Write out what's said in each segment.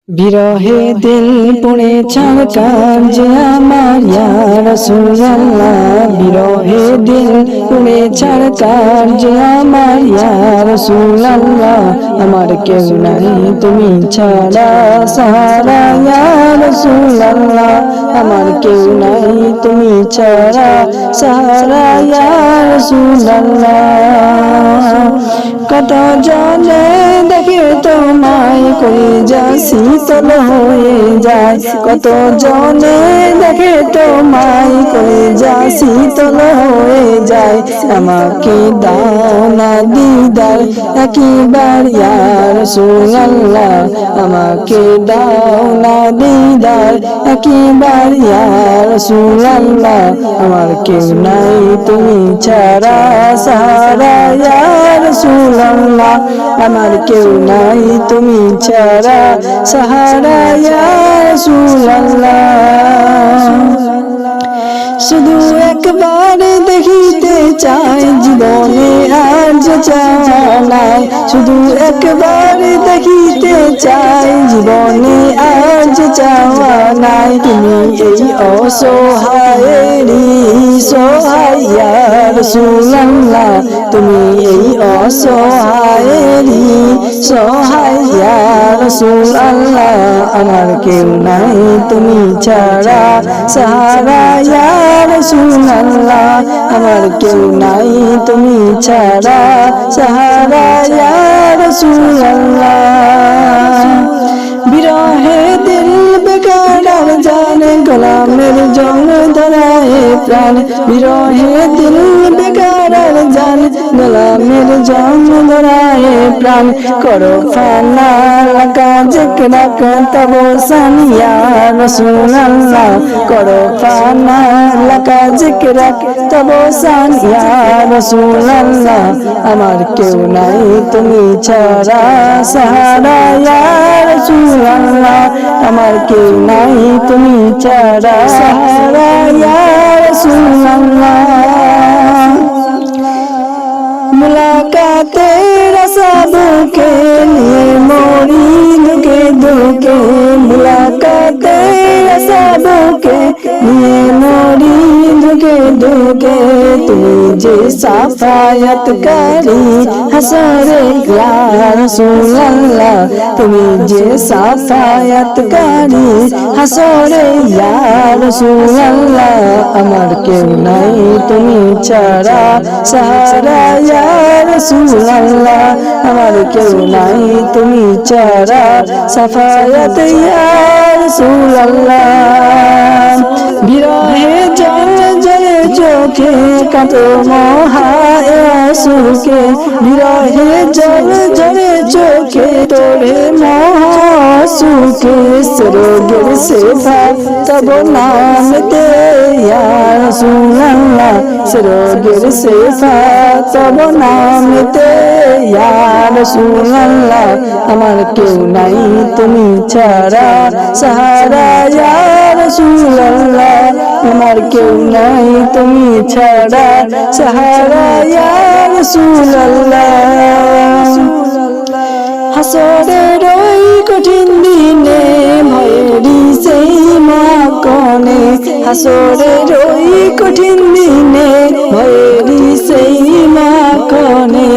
বিরহে দিল পুড়ে ছাড়কার যে আমার ইয়া রাসূলুল্লাহ, বিরহে দিল পুড়ে ছাড়কার যে আমার ইয়া রাসূলুল্লাহ, আমার কেউ নাই তুমি ছাড়া সাহারা ইয়া রাসূলুল্লাহ, আমার কেউ নাই তুমি ছাড়া সাহারা ইয়া রাসূলুল্লাহ। কত জনে দেখে তোমায় কলিজা শীতল হয়ে যায়, কত জনে দেখে তোমায় কলিজা শীতল হয়ে যায়, আমাকে দাও না দিদার একবার ইয়া রাসূলুল্লাহ, আমাকে দাও না দিদার একবার ইয়া রাসূলুল্লাহ, আমার কেউ নাই তুমি ছাড়া সাহারা ইয়া রাসূলুল্লাহ, আমার কেউ নাই তুমি ছাড়া সাহারা ইয়া রাসূলুল্লাহ। শুধু একবার দেখিতে চাই জীবনে আর যে চাওয়া নাই, শুধু একবার দেখিতে চাই জীবনে আর যে চাওয়া নাই, তুমি এই অসহায়েরই সহায় ইয়া রাসূলুল্লাহ, তুমি এই অসহায়েরই সহায় ইয়া রাসূলুল্লাহ, আমার কেউ নাই তুমি ছাড়া সাহারা ইয়া রাসূলুল্লাহ, আমার কেউ নাই তুমি ছাড়া সাহারা ইয়া রাসূলুল্লাহ। বিরহে দিল বেকার জানে গোলামের জং ধরায় প্রাণ, বিরহে দিল বেকার জানে গোলামের জং ধরায় প্রাণ, করো ফানা লাগা জিকরা তব সানিয়া রাসূলুল্লাহ, করো ফানা লাগা জিকরা তব সানিয়া রাসূলুল্লাহ, আমার কেউ নাই তুমি ছাড়া সাহারা ইয়া রাসূলুল্লাহ, আমার কেউ নাই তুমি ছাড়া সাহারা ইয়া রাসূলুল্লাহ। মুলাকাতের আশা বুকে নিয়ে মরি দুকে দুকে, মুলাকাতের আশা বুকে নিয়ে মরি দুকে দুকে, তুমি যে সাফায়াতকারী হাসরে ইয়া রাসূলুল্লাহ, তুমি যে সাফায়াতকারী হাসরে ইয়া রাসূলুল্লাহ, আমার কেউ নাই তুমি ছাড়া সাহারা ইয়া রাসূলুল্লাহ, আমার কেউ নাই তুমি ছাড়া সাফায়াত ইয়া রাসূলুল্লাহ। বিরহে জল জলে চোখে কাটো মহাসুকে, বিরহে জল জলে চোখে তোরে মহাসুকে, সরোগের সেবা তব নামতে ইয়া রাসূলুল্লাহ, সরোগের সেবা তব নামতে ইয়া রাসূলুল্লাহ, আমার কেউ নাই তুমি ছাড়া সাহারা ইয়া রাসূলুল্লাহ, আমার কেউ নাই তুমি ছাড়া সাহারা ইয়া রাসূলুল্লাহ। হাসরের ওই কঠিন দিনে ভয়েরই সেই মাকনে, হাসরের ওই কঠিন দিনে ভয়েরই সেই মাকনে,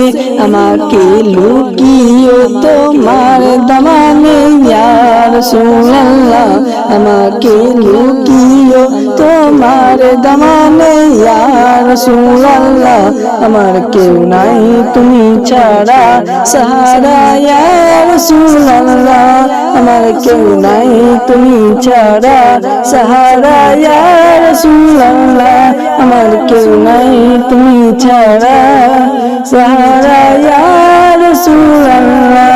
আমাকে লুকিয়ে তোমার দামানে ইয়া রাসূলুল্লাহ, আমাকে লুকিয়ে তোমার দামানে ইয়া রাসূলুল্লাহ, আমার কেউ নাই তুমি ছাড়া সাহারা ইয়া রাসূলুল্লাহ, আমার কেউ নাই তুমি ছাড়া সাহারা ইয়া রাসূলুল্লাহ, আমার কেউ নাই তুমি ছাড়া সাহারা ইয়া রাসূলুল্লাহ।